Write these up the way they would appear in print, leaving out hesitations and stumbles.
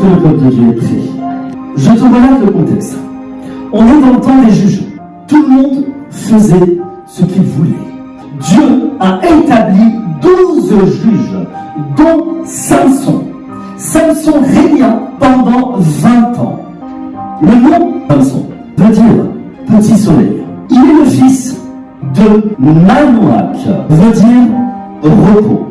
que le peuple de Dieu est prêt? Je te relate le contexte. On est dans le temps des juges. Tout le monde faisait ce qu'il voulait. Dieu a établi 12 juges, dont Samson. Samson régna pendant 20 ans. Le nom Samson veut dire petit soleil. Il est le fils de Manoach, veut dire repos.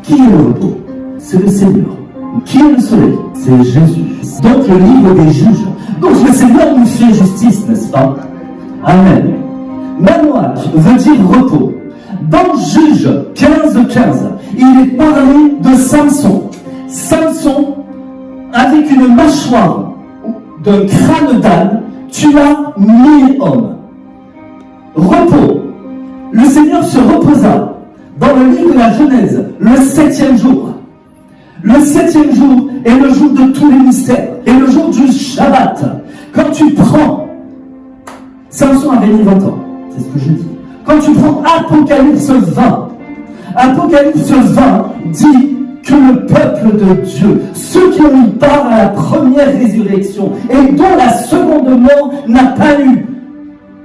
Qui est le repos? C'est le Seigneur. Qui est le soleil? C'est Jésus. Donc le livre des juges. Donc le Seigneur nous fait justice, n'est-ce pas? Amen. Manoach veut dire repos. Dans Juge 15:15, il est parlé de Samson. Samson, avec une mâchoire d'un crâne d'âne, tua 1000 hommes. Repos. Le Seigneur se reposa dans le livre de la Genèse, le 7e jour. Le 7e jour est le jour de tous les mystères, et le jour du Shabbat. Quand tu prends, Samson avait mis 20 ans, c'est ce que je dis. Quand tu prends Apocalypse 20, Apocalypse 20 dit que le peuple de Dieu, ceux qui ont eu part à la première résurrection et dont la seconde mort n'a pas eu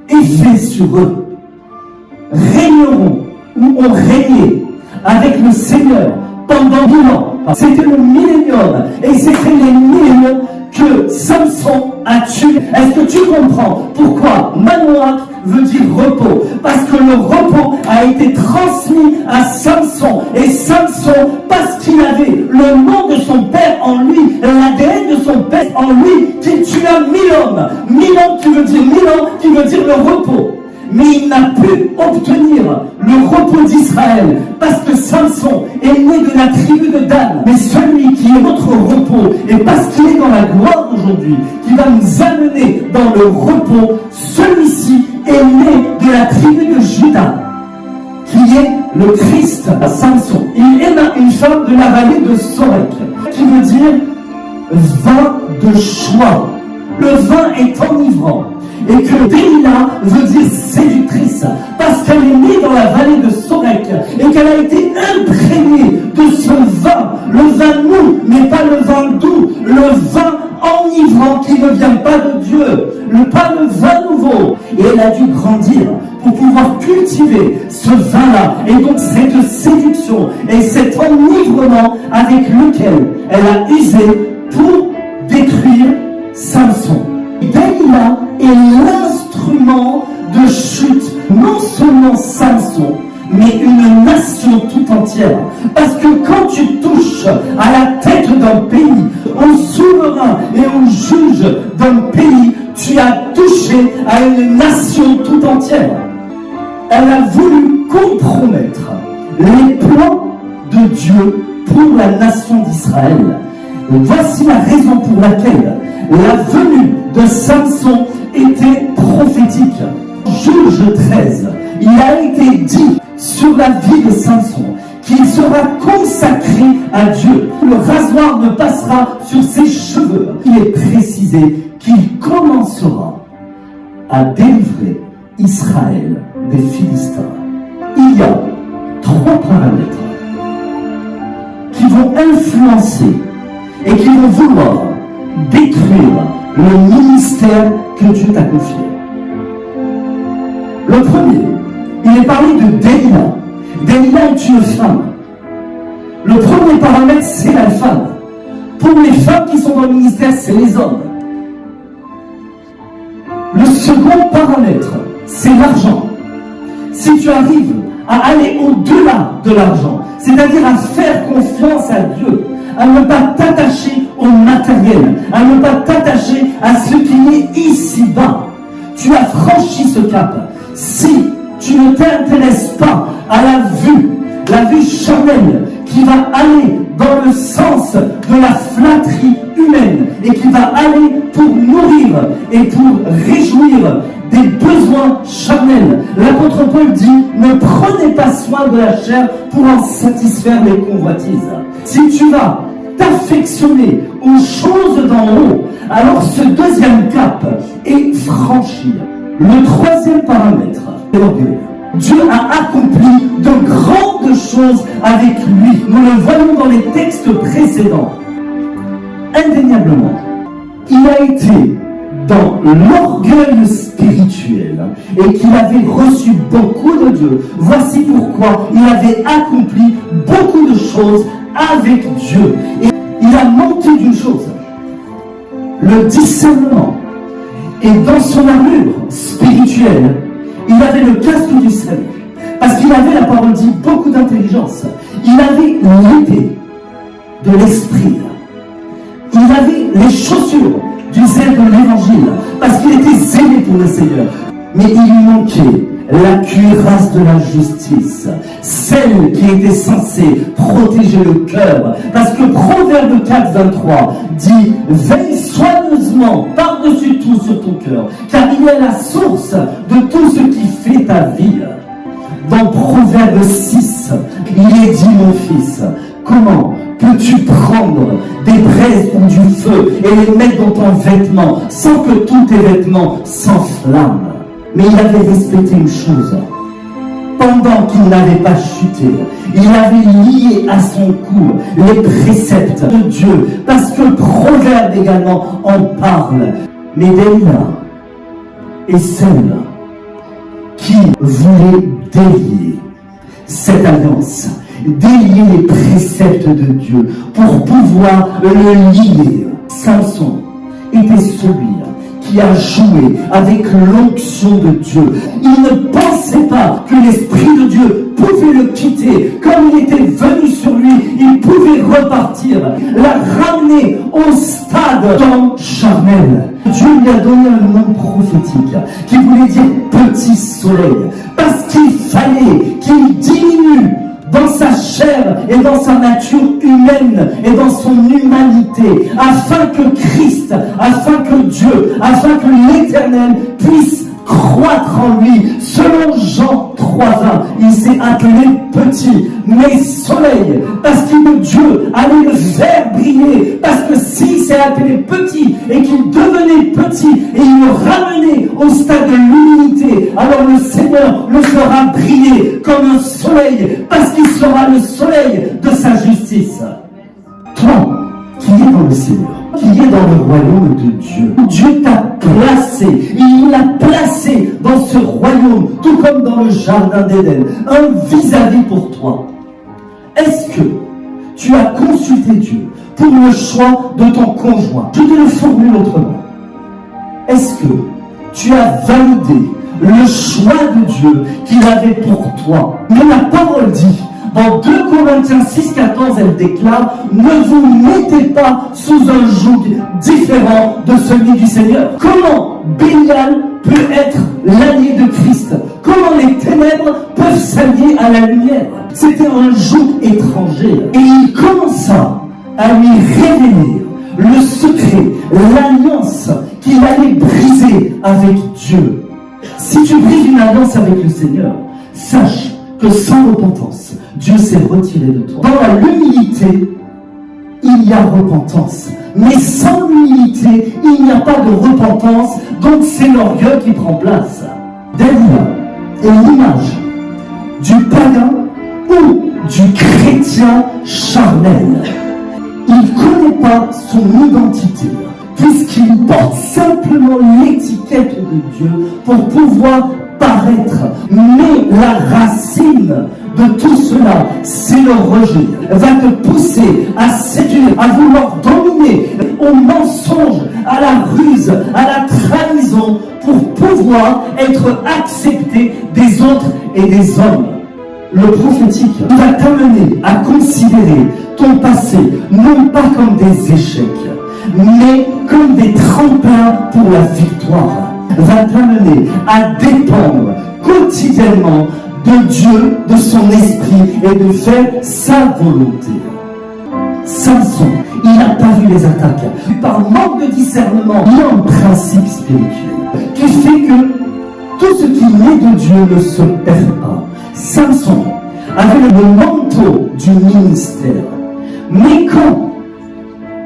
effet sur eux, régneront ou ont régné avec le Seigneur pendant 1000 ans. C'était le millénium et c'était les milléniums que Samson a tué. Est-ce que tu comprends pourquoi Manoach veut dire repos? Parce que le repos a été transmis à Samson. Et Samson, parce qu'il avait le nom de son père en lui, l'ADN de son père en lui, qui tua 1000 hommes. 1000 hommes qui veut dire 1000 ans, qui veut dire le repos. Mais il n'a pu obtenir le repos d'Israël parce que Samson est né de la tribu de Dan. Mais celui qui est notre repos, et parce qu'il est dans la gloire d'aujourd'hui, qui va nous amener dans le repos, celui-ci est né de la tribu de Juda, qui est le Christ. Samson, il aima une femme de la vallée de Sorek, qui veut dire vin de choix. Le vin est enivrant. Et que Délila veut dire séductrice, parce qu'elle est née dans la vallée de Sorek, et qu'elle a été imprégnée de ce vin, le vin mou, mais pas le vin doux, le vin enivrant qui ne vient pas de Dieu, pas le vin nouveau. Et elle a dû grandir pour pouvoir cultiver ce vin-là, et donc cette séduction, et cet enivrement avec lequel elle a usé pour détruire Samson. Délila est l'instrument de chute, non seulement Samson, mais une nation tout entière. Parce que quand tu touches à la tête d'un pays, au souverain et au juge d'un pays, tu as touché à une nation tout entière. Elle a voulu compromettre les plans de Dieu pour la nation d'Israël. Voici la raison pour laquelle la venue de Samson était prophétique. Juge 13, il a été dit sur la vie de Samson qu'il sera consacré à Dieu. Le rasoir ne passera sur ses cheveux. Il est précisé qu'il commencera à délivrer Israël des Philistins. Il y a 3 paramètres qui vont influencer et qui vont vouloir détruire le ministère que Dieu t'a confié. Le premier, il est parlé de Délila. Délila est une femme. Le premier paramètre, c'est la femme. Pour les femmes qui sont dans le ministère, c'est les hommes. Le second paramètre, c'est l'argent. Si tu arrives à aller au-delà de l'argent, c'est-à-dire à faire confiance à Dieu, à ne pas t'attacher au matériel, à ne pas t'attacher à ce qui est ici-bas. Tu as franchi ce cap. Si tu ne t'intéresses pas à la vue charnelle qui va aller dans le sens de la flatterie humaine et qui va aller pour nourrir et pour réjouir des besoins charnels. L'apôtre Paul dit, ne prenez pas soin de la chair pour en satisfaire les convoitises. Si tu vas t'affectionner aux choses d'en haut, alors ce deuxième cap est franchi. Le troisième paramètre, c'est l'orgueil. Dieu a accompli de grandes choses avec lui. Nous le voyons dans les textes précédents. indéniablement, il a été dans l'orgueil spirituel et qu'il avait reçu beaucoup de Dieu. Voici pourquoi il avait accompli beaucoup de choses avec Dieu. Et il a manqué d'une chose, le discernement. Et dans son armure spirituelle, il avait le casque du salut. Parce qu'il avait, la parole dit, beaucoup d'intelligence. Il avait l'épée de l'esprit. Il avait les chaussures du zèle de l'évangile. Parce qu'il était zélé pour le Seigneur. Mais il lui manquait la cuirasse de la justice. Celle qui était censée protéger le cœur. Parce que Proverbe 4, 23 dit « Veille soigneusement par-dessus tout sur ton cœur, car il est la source de tout ce qui fait ta vie. » Dans Proverbe 6, il est dit, mon fils, comment peux-tu prendre des braises ou du feu et les mettre dans ton vêtement sans que tous tes vêtements s'enflamment? Mais il avait respecté une chose. Pendant qu'il n'avait pas chuté, il avait lié à son cou les préceptes de Dieu, parce que le Proverbe également en parle. Mais Delilah est celle qui voulait délier cette alliance, délier les préceptes de Dieu pour pouvoir le lier. Samson était celui qui a joué avec l'onction de Dieu. Il ne pensait pas que l'Esprit de Dieu pouvait le quitter. Comme il était venu sur lui, il pouvait repartir, la ramener au stade d'homme charnel. Dieu lui a donné un nom prophétique qui voulait dire petit soleil, parce qu'il fallait qu'il diminue dans sa chair et dans sa nature humaine et dans son humanité, afin que Christ, afin que Dieu, afin que l'Éternel puisse croître en lui. Selon Jean 3:1, il s'est appelé petit, mais soleil, parce que Dieu allait le faire briller, parce que s'il s'est appelé petit et qu'il devenait petit et il le ramenait au stade de l'humilité, alors le Seigneur le fera briller comme un soleil, parce qu'il sera le soleil de sa justice. Toi, qui es dans le Seigneur, qui est dans le royaume de Dieu, Dieu t'a placé, il l'a placé dans ce royaume, tout comme dans le jardin d'Éden, un vis-à-vis pour toi. Est-ce que tu as consulté Dieu pour le choix de ton conjoint? Je te le formule autrement. Est-ce que tu as validé le choix de Dieu qu'il avait pour toi? Mais la parole dit, dans 2 Corinthiens 6,14, elle déclare « Ne vous mettez pas sous un joug différent de celui du Seigneur. » Comment Bélial peut être l'allié de Christ? Comment les ténèbres peuvent s'allier à la lumière? C'était un joug étranger. Et il commença à lui révéler le secret, l'alliance qu'il allait briser avec Dieu. Si tu brises une alliance avec le Seigneur, sache que sans repentance, Dieu s'est retiré de toi. Dans l'humilité, il y a repentance. Mais sans l'humilité, il n'y a pas de repentance. Donc c'est l'orgueil qui prend place. Delilah est l'image du païen ou du chrétien charnel. Il ne connaît pas son identité, puisqu'il porte simplement l'étiquette de Dieu pour pouvoir paraître. Mais la racine de tout cela, c'est le rejet. Elle va te pousser à séduire, à vouloir dominer, au mensonge, à la ruse, à la trahison, pour pouvoir être accepté des autres et des hommes. Le prophétique va t'amener à considérer ton passé, non pas comme des échecs, mais comme des tremplins pour la victoire. Va t'amener à dépendre quotidiennement de Dieu, de son esprit et de faire sa volonté. Samson, il n'a pas vu les attaques. Par manque de discernement, il y a un principe spirituel qui fait que tout ce qui naît de Dieu ne se perd pas. Samson avait le manteau du ministère. Mais quand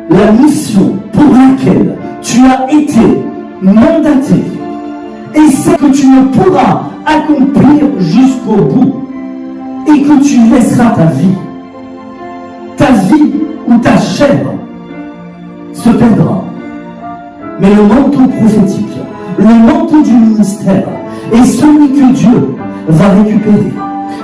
la mission pour laquelle tu as été mandaté, et c'est que tu ne pourras accomplir jusqu'au bout, et que tu laisseras ta vie ou ta chair se perdra. Mais le manteau prophétique, le manteau du ministère est celui que Dieu va récupérer.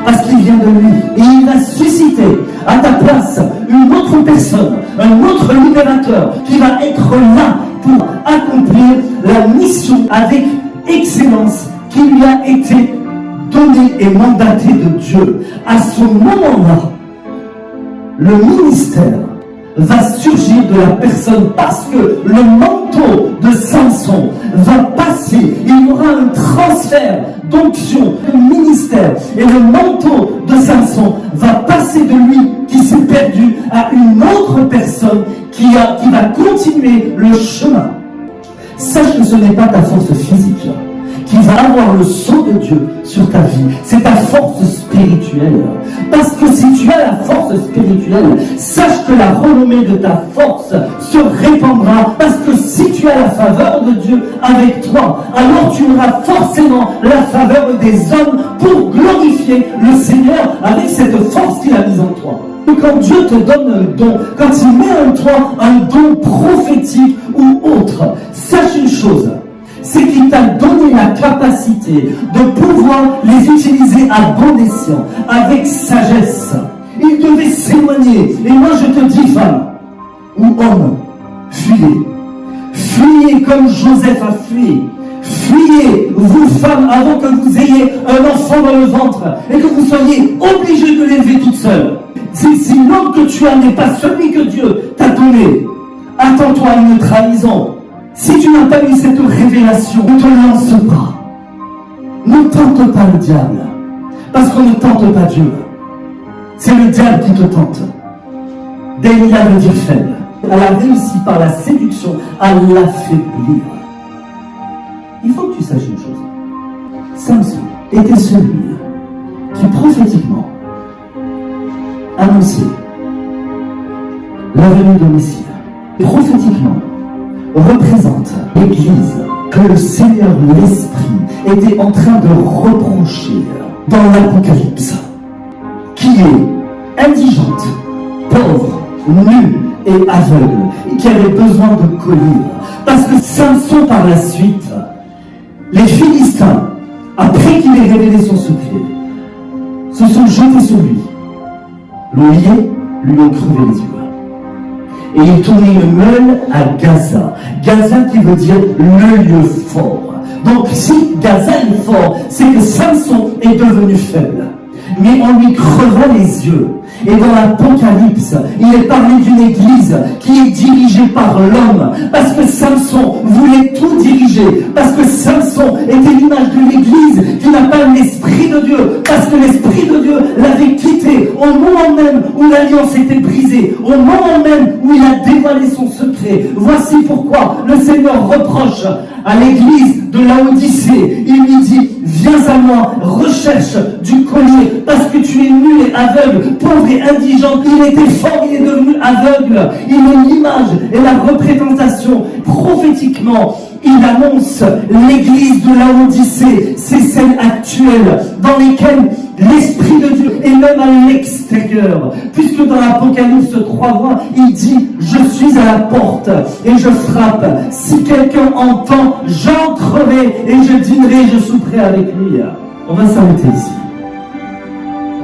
Parce qu'il vient de lui. Et il va susciter à ta place une autre personne, un autre libérateur qui va être là pour accomplir la mission avec excellence qui lui a été donnée et mandatée de Dieu. À ce moment-là, le ministère va surgir de la personne parce que le manteau de Samson va passer. Il y aura un transfert d'onction, de ministère. Et le manteau de Samson va passer de lui qui s'est perdu à une autre personne qui va continuer le chemin. Sache que ce n'est pas ta force physique qui va avoir le sceau de Dieu sur ta vie. C'est ta force spirituelle. Parce que si tu as la force spirituelle, sache que la renommée de ta force se répandra. Parce que si tu as la faveur de Dieu avec toi, alors tu auras forcément la faveur des hommes pour glorifier le Seigneur avec cette force qu'il a mise en toi. Quand Dieu te donne un don, quand il met en toi un don prophétique ou autre, sache une chose, c'est qu'il t'a donné la capacité de pouvoir les utiliser à bon escient, avec sagesse. Il devait s'éloigner. Et moi je te dis, femme ou homme, fuyez. Fuyez comme Joseph a fui. Fuyez, vous femmes, avant que vous ayez un enfant dans le ventre et que vous soyez obligés de l'élever toute seule. Si l'homme que tu as n'est pas celui que Dieu t'a donné, attends-toi à une trahison. Si tu n'as pas eu cette révélation, ne te lance pas. Ne tente pas le diable. Parce qu'on ne tente pas Dieu. C'est le diable qui te tente. Délia veut dire faible. Elle a réussi par la séduction à l'affaiblir. Il faut que tu saches une chose. Samson était celui qui prophétiquement annonçait la venue de Messie. Prophétiquement représente l'Église que le Seigneur, l'Esprit, était en train de reprocher dans l'Apocalypse, qui est indigente, pauvre, nue et aveugle, et qui avait besoin de collier. Parce que Samson, par la suite, les Philistins, après qu'il ait révélé son secret, se sont jetés sur lui, l'ont lié, lui ont crevé les yeux. Et il tournait une meule à Gaza. Gaza qui veut dire le lieu fort. Donc si Gaza est fort, c'est que Samson est devenu faible. Mais on lui creva les yeux. Et dans l'Apocalypse, il est parlé d'une église qui est dirigée par l'homme. Parce que Samson voulait tout diriger. Parce que Samson était l'image de l'église qui n'a pas l'Esprit de Dieu. Parce que l'Esprit de Dieu l'avait quitté au moment même où l'alliance était brisée. Au moment même où il a dévoilé son secret. Voici pourquoi le Seigneur reproche à l'église de Laodicée. Il lui dit, viens à moi, recherche du collier, parce que tu es nu et aveugle, pauvre et indigent. Il était fort, il est devenu aveugle. Il est l'image et la représentation. Prophétiquement, il annonce l'église de Laodicée, c'est celle actuelle, dans lesquelles l'Esprit de Dieu est même à l'extérieur. Puisque dans l'Apocalypse 3, il dit, je suis à la porte et je frappe. Si quelqu'un entend, j'entrerai et je dînerai, je souperai avec lui. On va s'arrêter ici.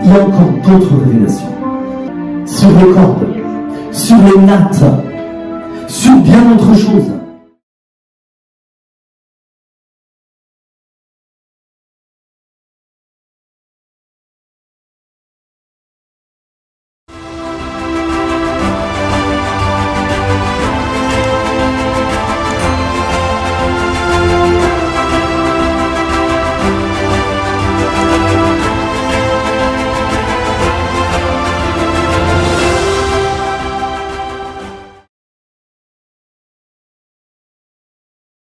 Il y a encore d'autres révélations. Sur les cordes, sur les nattes, sur bien autre chose.